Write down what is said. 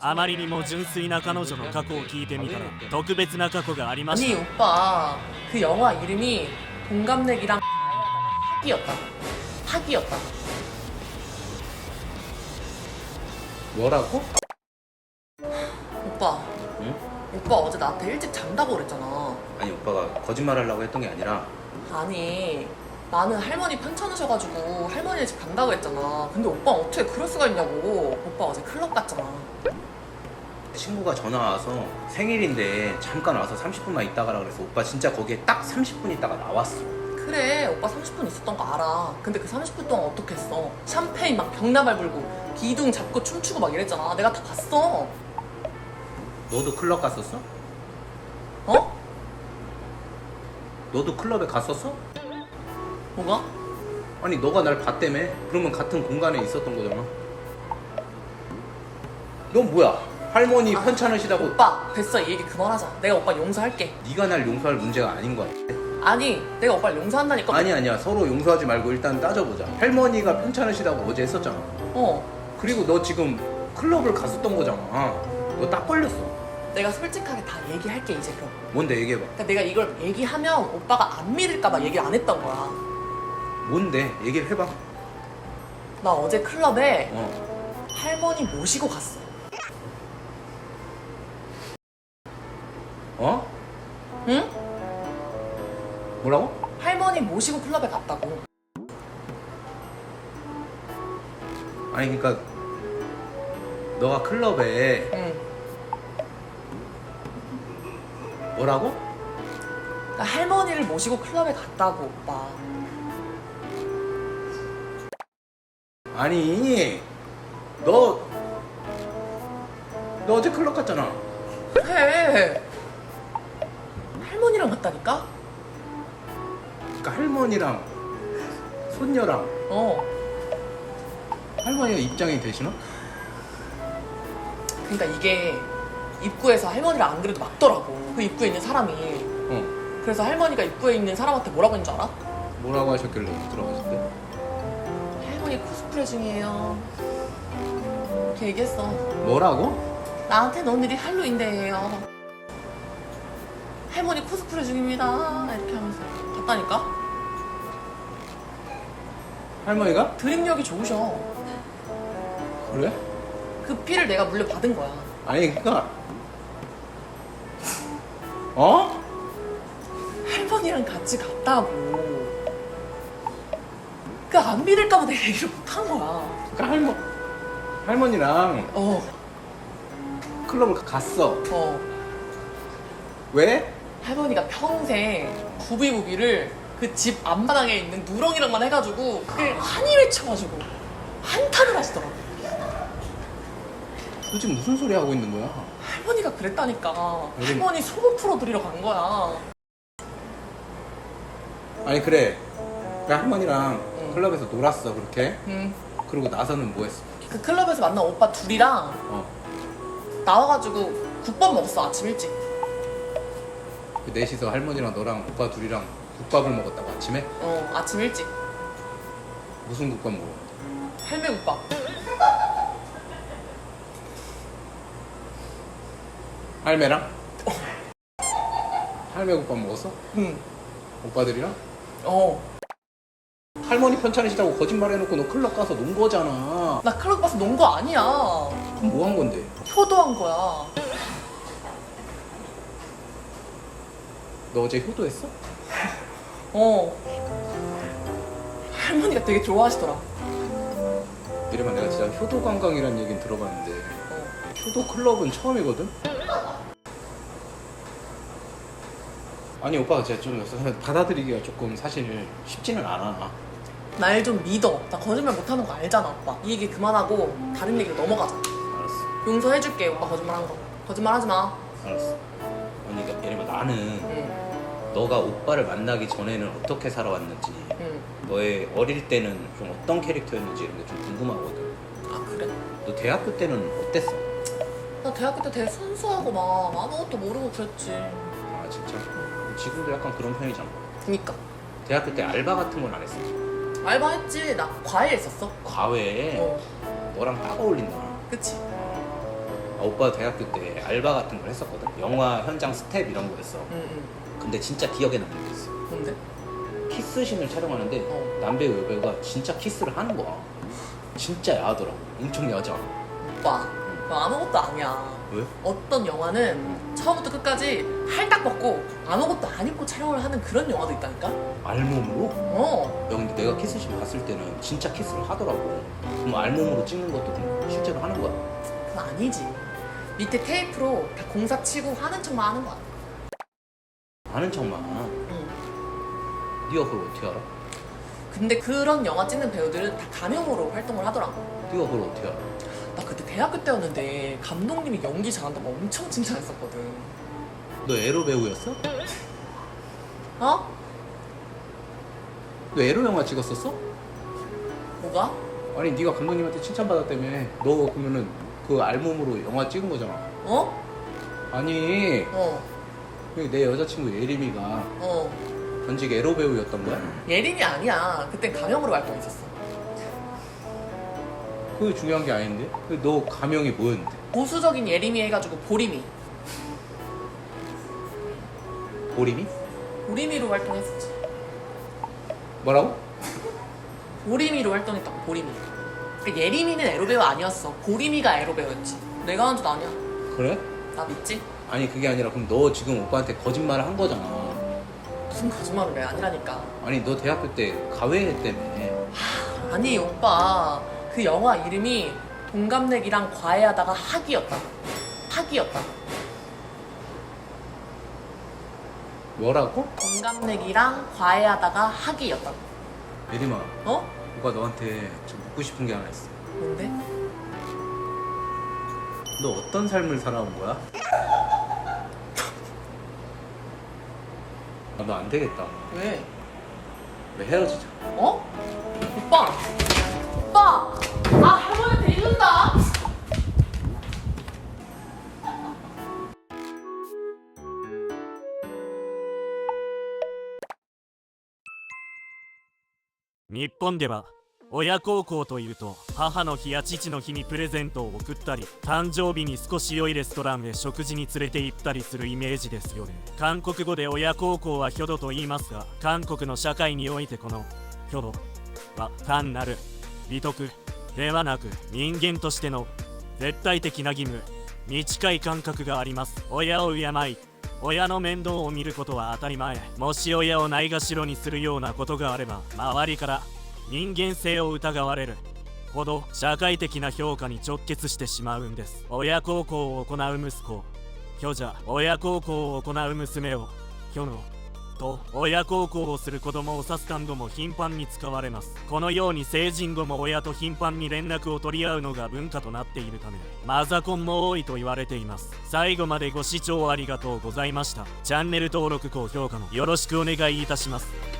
あまりにも純粋な彼女の過去を聞いてみたら特別な過去がありまし 아니 た 오빠 그 영화 이름이 동갑내기랑 학이었다. 학이었다. 뭐라고? 오빠 응? 오빠 어제 나한테 일찍 잔다고 그랬잖아. 아니 오빠가 거짓말 하려고 했던 게 아니라 아니 나는 할머니 편찮으셔가지고 할머니 집 간다고 했잖아. 근데 오빠 어떻게 그럴 수가 있냐고. 오빠 어제 클럽 갔잖아. 친구가 전화 와서 생일인데 잠깐 와서 30분만 있다 가라 그래서 오빠 진짜 거기에 딱 30분 있다가 나왔어. 그래 오빠 30분 있었던 거 알아. 근데 그 30분 동안 어떻게 했어? 샴페인 막 병나발 불고 기둥 잡고 춤추고 막 이랬잖아. 내가 다 봤어. 너도 클럽 갔었어? 어? 너도 클럽에 갔었어? 뭐가? 아니 너가 날 봤다며. 그러면 같은 공간에 있었던 거잖아. 넌 뭐야? 할머니 편찮으시다고 오빠 됐어 이 얘기 그만하자. 내가 오빠 용서할게. 네가 날 용서할 문제가 아닌 거 같아. 아니 내가 오빠를 용서한다니까. 아니야 서로 용서하지 말고 일단 따져보자. 할머니가 편찮으시다고 어제 했었잖아. 어 그리고 너 지금 클럽을 갔었던 거잖아. 너 딱 걸렸어. 내가 솔직하게 다 얘기할게 이제 그럼. 뭔데 얘기해봐. 그러니까 내가 이걸 얘기하면 오빠가 안 믿을까봐 얘기를 안 했던 거야. 뭔데 얘기를 해봐. 나 어제 클럽에 어. 할머니 모시고 갔어. 어? 응? 뭐라고? 할머니 모시고 클럽에 갔다고. 아니 그러니까 너가 클럽에 응. 뭐라고? 그러니까 할머니를 모시고 클럽에 갔다고 오빠. 아니 너 어제 클럽 갔잖아. 그래. 할머니랑 갔다니까? 그러니까 할머니랑 손녀랑 어. 할머니가 입장이 되시나? 그러니까 이게 입구에서 할머니를 안 그래도 막더라고. 그 입구에 있는 사람이. 어. 그래서 할머니가 입구에 있는 사람한테 뭐라고 했는 줄 알아? 뭐라고 하셨길래 들어가실 때? 할머니 코스프레 중이에요. 이렇게 얘기했어. 뭐라고? 나한텐 오늘이 할로윈데이예요. 할머니 코스프레 중입니다. 이렇게 하면서 갔다니까? 할머니가? 드립력이 좋으셔. 그래? 그 피를 내가 물려받은 거야. 아니 그니까 어? 할머니랑 같이 갔다고. 그 안 믿을까봐 내가 얘기를 못한 거야. 그러니까 할머니랑 어, 클럽을 갔어. 어. 왜? 할머니가 평생 부비부비를 그 집 앞마당에 있는 누렁이랑만 해가지고 그게 한이 맺혀가지고 한탄을 하시더라고. 너 지금 무슨 소리 하고 있는 거야? 할머니가 그랬다니까. 요즘- 할머니 소문 풀어드리러 간 거야. 아니 그래. 그 할머니랑 응. 클럽에서 놀았어 그렇게. 응. 그러고 나서는 뭐 했어? 그 클럽에서 만난 오빠 둘이랑 어. 나와가지고 국밥 먹었어 아침 일찍. 그 넷이서 할머니랑 너랑 오빠 둘이랑 국밥을 먹었다고 아침에? 어 아침 일찍. 무슨 국밥 먹어? 할매국밥. 할매랑? 할매 국밥 먹었어? 응. 오빠들이랑? 어. 할머니 편찮으시다고 거짓말 해놓고 너 클럽 가서 논 거잖아. 나 클럽 가서 논 거 아니야. 그럼 뭐 한 건데? 효도한 거야. 너 어제 효도했어? 어. 할머니가 되게 좋아하시더라. 이러면 내가 진짜 효도 관광이라는 얘기는 들어봤는데 어. 효도 클럽은 처음이거든? 아니 오빠가 진짜 좀 받아들이기가 조금 사실 쉽지는 않아. 날 좀 믿어. 나 거짓말 못하는 거 알잖아, 오빠. 이 얘기 그만하고 다른 얘기로 넘어가자. 알았어 용서해줄게, 오빠 거짓말한 거. 거짓말 하지 마. 알았어. 아니 그러니까 예를 들면 나는 응, 너가 오빠를 만나기 전에는 어떻게 살아왔는지 응. 너의 어릴 때는 좀 어떤 캐릭터였는지 이런 게 좀 궁금하거든. 아 그래? 너 대학교 때는 어땠어? 나 대학교 때 되게 순수하고 막 아무것도 모르고 그랬지. 아 진짜? 지금도 약간 그런 편이잖아. 그니까. 대학교 때 알바 같은 건 안 했어? 알바했지. 나 과외 했었어. 과외에 어, 너랑 딱 어울린다. 그치. 오빠 대학교 때 알바 같은 걸 했었거든. 영화 현장 스텝 이런 거였어. 응. 근데 진짜 기억에 남는 게 있어. 뭔데? 키스신을 촬영하는데 남배우 여배우가 진짜 키스를 하는 거야. 진짜 야하더라. 엄청 야하지 않아? 오빠 그거 아무것도 아니야. 왜? 어떤 영화는 처음부터 끝까지 할딱 벗고 아무것도 안 입고 촬영을 하는 그런 영화도 있다니까? 알몸으로? 어. 야 근데 내가 키스신 봤을 때는 진짜 키스를 하더라고. 그럼 알몸으로 찍는 것도 그럼 실제로 하는 거야? 그건 아니지. 밑에 테이프로 다 공사 치고 하는 척만 하는 거야. 아는 척만. 응. 네가 그걸 어떻게 알아? 근데 그런 영화 찍는 배우들은 다 가명으로 활동을 하더라고. 네가 그걸 어떻게 알아? 나 그때 대학교 때였는데 감독님이 연기 잘한다고 엄청 칭찬했었거든. 너 에로 배우였어? 어? 너 에로 영화 찍었었어? 뭐가? 아니 네가 감독님한테 칭찬받았다며. 너 그러면은 그 알몸으로 영화 찍은 거잖아. 어? 아니 어. 내 여자친구 예림이가 어. 전직 에로 배우였던 거야? 예림이 아니야. 그땐 가명으로 활동했었어. 그게 중요한 게 아닌데? 너 가명이 뭐였는데? 보수적인 예림이 해가지고 보림이. 보림이? 보림이로 활동했었지. 뭐라고? 보림이로 활동했다고, 보림이. 그러니까 예림이는 에로배우 아니었어. 보림이가 에로배우였지. 내가 한 줄 아냐? 그래? 나 믿지? 아니 그게 아니라 그럼 너 지금 오빠한테 거짓말을 한 거잖아. 무슨 거짓말을 해. 아니라니까. 아니 너 대학교 때 가외 때문에. 아니 오빠, 그 영화 이름이 동갑내기랑 과외하다가 학이었다. 학이었다. 뭐라고? 동갑내기랑 과외하다가 학이었다. 예림아, 어? 오빠 너한테 좀 묻고 싶은 게 하나 있어. 뭔데? 너 어떤 삶을 살아온 거야? 아, 너 안 되겠다. 왜? 왜 헤어지자. 어? 오빠! 오빠! 아, 할머니한테 이른다!日本では親孝行というと母の日や父の日にプレゼントを贈ったり誕生日に少し良いレストランへ食事に連れて行ったりするイメージですよね。韓国語で親孝行はヒョドと言いますが、韓国の社会においてこのヒョドは単なる美徳ではなく人間としての絶対的な義務に近い感覚があります。親を敬い親の面倒を見ることは当たり前。もし親をないがしろにするようなことがあれば周りから人間性を疑われるほど社会的な評価に直結してしまうんです。親孝行を行う息子ヒョじゃ、親孝行を行う娘をヒョノと親孝行をする子供を指す単語も頻繁に使われます。このように成人後も親と頻繁に連絡を取り合うのが文化となっているためマザコンも多いと言われています。最後までご視聴ありがとうございました。チャンネル登録高評価もよろしくお願いいたします。